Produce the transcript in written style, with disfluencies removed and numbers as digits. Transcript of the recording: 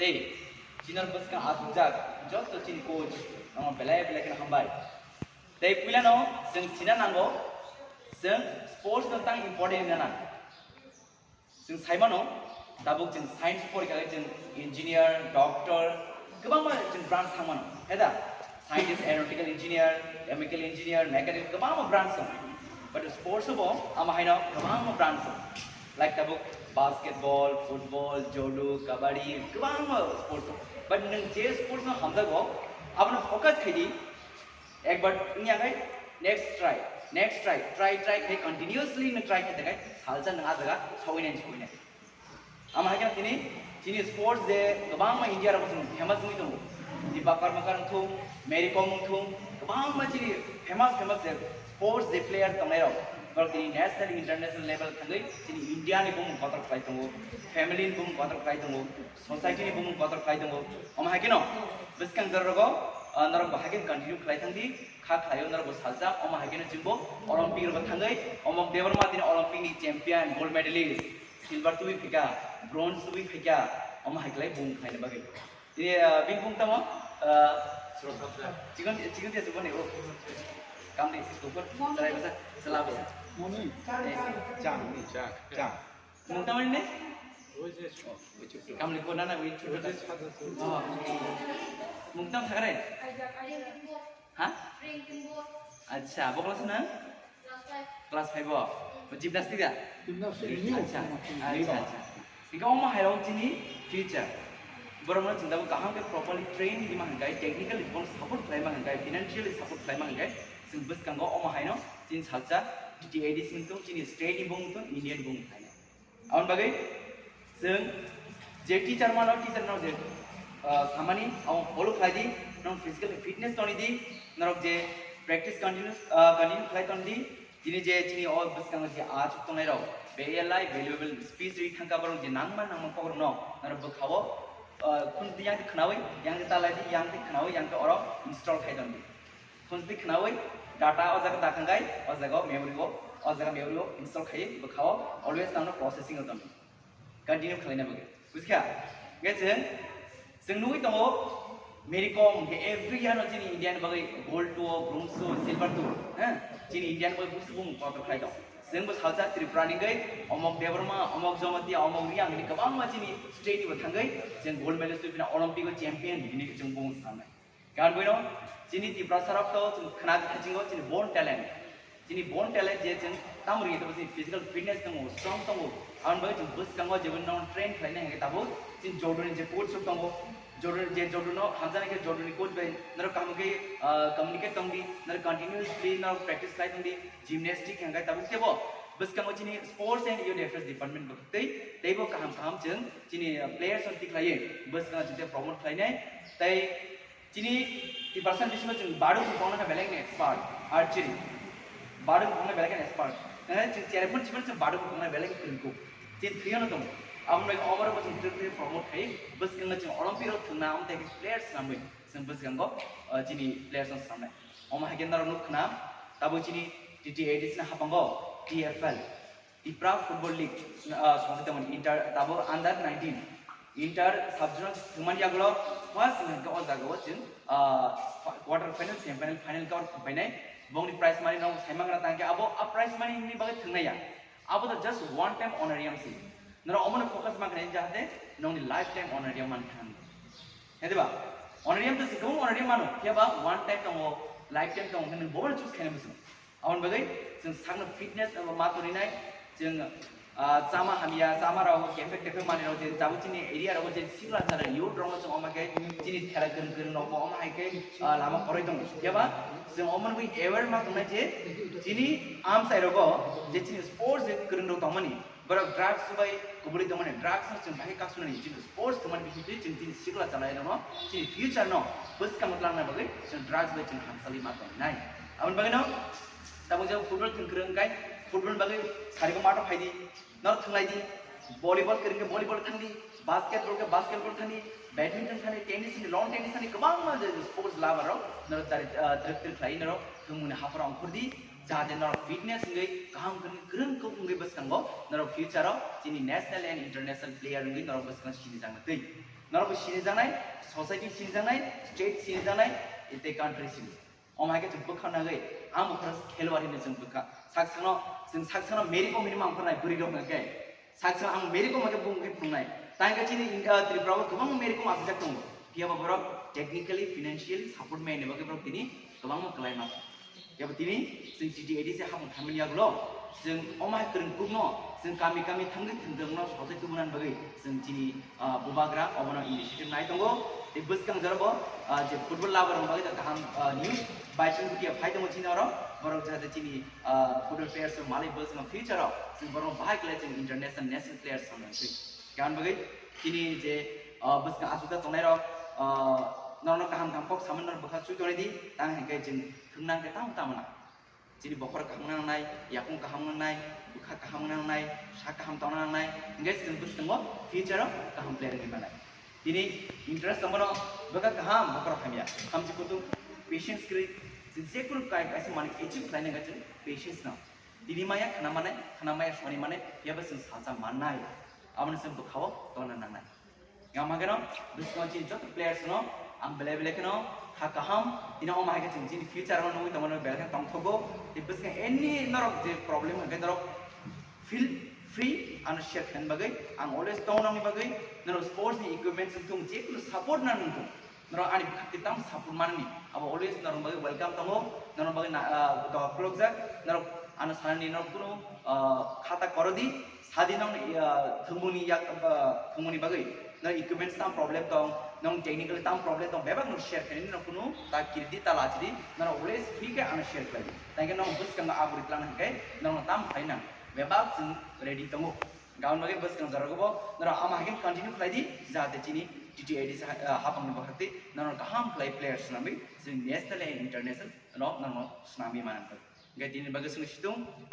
Hey, China bus ka atujak, jot to Chin coach, belai kan hambai. Tapi pula no, seng China nanggo, seng sports tentang important nana. Seng Simon no, tabuk Chin science for kaya Chin engineer, doctor, kebang mah Chin branch thaman. Heda, scientist, aeronautical engineer, chemical engineer, mechanic, kebang mah branch thaman. But sports bo, ama hai no, kebang mah branch thaman. Like tabuk basketball, football, judo, kabaddi, kebang mah sports. But neng je sports na hamza go, apna focus kiri. एक बार इन्हें आगे next try कहीं continuously न try करते हैं हालचा नंगा जगह छुईने हम है क्या चीनी sports दे कबांग में इंडिया रखो सुन famous नहीं तो दीपाकर मकर थूम मेरी कॉम थूम कबांग में चीनी famous दे sports दे player तो नहीं रहो पर चीनी national international level थंगे चीनी इंडिया ने बुम कतर फ्लाई तो family ने बुम कतर फ्लाई तो society ने बुम कतर फ्लाई तो हम है क्या नो बस कंग जरूर नरक बाहागिन कंटिन्यू खालाय थांदी खा खालायो नरक सालजा अमा हागिन जिम्बो ओलंपिक रब थांगै अमक देबरमा दिन ओलंपिक नि चैंपियन गोल्ड मेडलिस्ट सिल्वर तुइ फिका ब्रोंज तुइ फिका अमा हागलाय बुं खायने बागै ये बिं बुं तम चिकन ते जुबने ओ काम दे सुपर सराय बसा सलाब मोनी चा मुं तमनि ने काम लिखो ना वे छोटा मुक्तम थागरे हाँ अच्छा वो क्लास ना क्लास 5 वो जिम्नास्टिक या अच्छा इका ओमा हायराउ चिनी फ्यूचर बरमन चिंता वो कहाँ के properly train di mahangkai technical report support play mahangkai financial support play mahangkai sing bus kanggo ओमा हायनो चिन salsa Ttaadc singtung चिनी state ibung tu Indian ibung हायनो awan bagai जों जे टीचर मानो टीचर नाव जे खामानि आव फॉलो खायदी नों फिजिकल फिटनेस तोनी दी नरक जे practice continue खाय तोनी दी जिनि जे जिनि ऑल बस कांग जे आज तो नै राव बेलाई वैल्यूएबल स्पीच रि थांका बरं जे नांगमा पगर न नरक बखावो खुन दियां के खनावै yang के तालाय दी yang के खनावै yang के अरब इंस्टॉल खाय तोनी खुन दी खनावै डाटा अजागा दाखांगाय अजागा मेमोरी को इंस्टॉल खाय बखावो ऑलवेज नानो प्रोसेसिंग होतोनी कंटिन्यू खालायना बगे बुझिया गेजों जों नुय दङ मेरी कॉम के एवरी ईयर नो जिनि इंडियन बगे गोल्ड टू ब्रोंज टू सिल्वर टू हैं जिनि इंडियन बगे बुस्तु बुं कत खाय दं जों बो सालजा त्रिपुरानि गै अमक देबरमा अमक जमति अमक रियां नि गोबां मानसिनि स्टेटनि बो थांगै जों गोल्ड मेडलिस्ट फिना ओलंपिक चैंपियन बिनि जों बुं साननाय गान बयनो जिनि त्रिपुरा सरक तो जों खना खाथिंगो जिनि बोर्न टैलेंट जे जों तामरि तो फिजिकल फिटनेस दङ स्ट्रांग दङ आन बगे जों बस कांगो जेबन नन ट्रेन खालायनो हायो ताबो जिन जर्डन जे कोच दङ जर्डन हामजाने के जर्डन कोच बाय नर कामगे कम्युनिकेट तंगी नर कंटिन्यूअसली नर प्रैक्टिस खाय तंगी जिमनास्टिक हंगाय ताबो केबो बस कांगो जिनि sports and youth affairs department बखतै दैबो काम जों जिनि प्लेयर्स अन तिखलायो बस कांगो जिते प्रमोट खालायनाय तै जिनि ति पर्सन बिसमा जों बाडु बुंनो का बेलेग एक्सपर्ट आर्चरी बाडु बुंनो बेलेग एक्सपर्ट नङा जों चेरेपन चिमन जों बाडु बुंनो बेलेग किनको जिन थ्रियानो दं आमने ओवर बस इंटरव्यू प्रमोट है बस कंगा जों ओलंपिक रो थना आम ते प्लेयर्स नामै जों बस गंगो जिनि प्लेयर्स सामने अमा हागेनदार नुखना ताबो जिनि Ttaadc ना हाबंगो TFL त्रिपुरा फुटबल लीग संस्थामन इंटर ताबो अंडर 19 इंटर सबजोनल थुमान यागलो फर्स्ट नंगा अजागो जों क्वार्टर फाइनल सेमीफाइनल फाइनल का फैनाय बंगनि प्राइज मानि नाव साइमांगना तांके आबो अ प्राइज मानि नि बागे थंनाया आबो तो जस्ट वन टाइम ऑनरियम सी नर अमन फोकस मांगने जाते नोंनि लाइफ टाइम ऑनरियम मान थान हेदबा ऑनरियम तो सिगौ ऑनरियम मानो केबा वन टाइम दङ लाइफ टाइम दङ नों बबल चूज खायनो बस आवन बगै जों सांनो फिटनेस मातरिनाय जों चामा हामिया चामा राव केफे माने राव जे जाबुचिनि एरिया राव जे सिगला जारे युथ राव जों अमाके जिनि खेला गोन न अमा हायके लामा फराय दङ केबा जों अमन बै एवेयर मा दङ जे जिनि आम साइरगो जे जिनि स्पोर्ट्स जे गोन दङ तमनि बर ड्रग्स बाय गुबुरि दङ माने ड्रग्स जों बाहे कासुनि जिनि स्पोर्ट्स दङ माने बिदि जों जिनि सिगला जानाय दङ जिनि फ्यूचर न बस कामलांना बगै जों ड्रग्स बाय जों हामसालि मा दङ नाय आवन बगै न ताबो जों फुटबल गोरोंगाय फुटबल बगै सारिगो माटो फायदि न थंलायदि भलिबल करिके भलिबल थांदि बास्केटबल थांदि बैडमिंटन थांदि टेनिस लॉन टेनिस थांदि गोबां स्पोर्ट्स लाभार न द्रिफ्ट खाय न थमुने हाफरा अंखुरदि जाहाथे न फिटनेस गै गाहाम गोरों को गै बस कांगो न future Jini national and international player गै न बस कांग सिनि जांग दै नरबो सिनि जानाय सोसाइटी सिनि जानाय स्टेट सिनि जानाय इते कान्ट्री सिनि अमायके जों बोखानागै आं बोखार खेलवारि ने जों बोखा साकसानो मेरी को मिनिमाम फराय बुरि दं के साकसा आं मेरी को मके बुंनाय तांगा चिनि त्रिपुरा गोबां मेरी को मासजाक दं कियाबा बरक टेक्निकली फाइनेंशियली सपोर्ट मेने बगे बरक तिनि गोबां मकलाय मा याबो तिनि जों टीटीएडी से हाबं थामियागलो जों अमाय करन कुनो जों गामि गामि थांगै थंदोंनो ससे तुमनान बगै जों तिनि बुबाग्रा अबनो इनिशिएटिभ नाय दंगो ए बसकां जरबो जे फुटबल लाबर बगै गाहाम न्यूज बाइचिं गुटिया फायदा मचिनारो बरक जाते तिनि फुटबल प्लेयर्स माले बसमा फ्यूचर जों बरक बाहाय क्लास जों इंटरनेशनल नेशनल प्लेयर्स समनसै गान बगै तिनि जे बसकां आसुदा तनायरो नरनो गाहाम गामपक सामनर बखा सुइतोनि दि तां हेके जों थंनां के तां तामना जिनि बखर खामनांनाय याकुं खामनांनाय बुखा खामनांनाय सा खाम तावनांनाय इंगेस जों बसकांगो फ्यूचर गाहाम प्लेयर नि बानाय दिनै इंटरेस्ट दंबनो बगा गाहाम बखर खामिया खामजि कुतु पेशेंस क्रि जेकुल काय कासे माने एचिव खालायनो गाजो पेशेंस ना दिनै माया खानामाया सनि माने याबो जों साजा माननाय आमन जों बखाव तोना नांनाय गामागनो बिस्कोंचि जत प्लेयर्स नो आं बेले कनो हा गाहाम दिना अमायके जों जिनि फ्यूचर नो नुइ तमनो बेलके तंथगो दिबसके एनी नरक जे प्रॉब्लम हगे नरक फील फ्री आन शेयर खान बगै आं ऑलवेज टाउन बगै नरो स्पोर्ट्स नि इक्विपमेंट्स तुम जेकुल सपोर्ट ना नुतो नरो आनि खतिताम सपोर्ट माननि अब ऑलवेज नरो बगै वेलकम तमो नरो बगै द क्लोज नरो आन साननि नरो कुनो खाता करदि सादि नंग थमुनि बगै नरो इक्विपमेंट्स ताम प्रॉब्लम दं नंग टेक्निकल ताम प्रॉब्लम दं बेबा नु शेयर खानि नरो कुनो ता किरदि ता लाजि नरो ऑलवेज फ्री के आन शेयर खानि ताके नरो बस कंगा आबुरि प्लान हके नरो ताम फाइना बेबा जों रेडी दङ गाउन मगे बस कं जरगबो नरो आमा हागेन कन्टिन्यू खालायदि जाहाथे चिनि टीटीएडी से हाबंनो बखते नरो गाहाम प्लेयर्स नामै जों नेशनल एन्ड इंटरनेशनल नरो स्नामि मानन गे दिनै बगे सुनिसिदों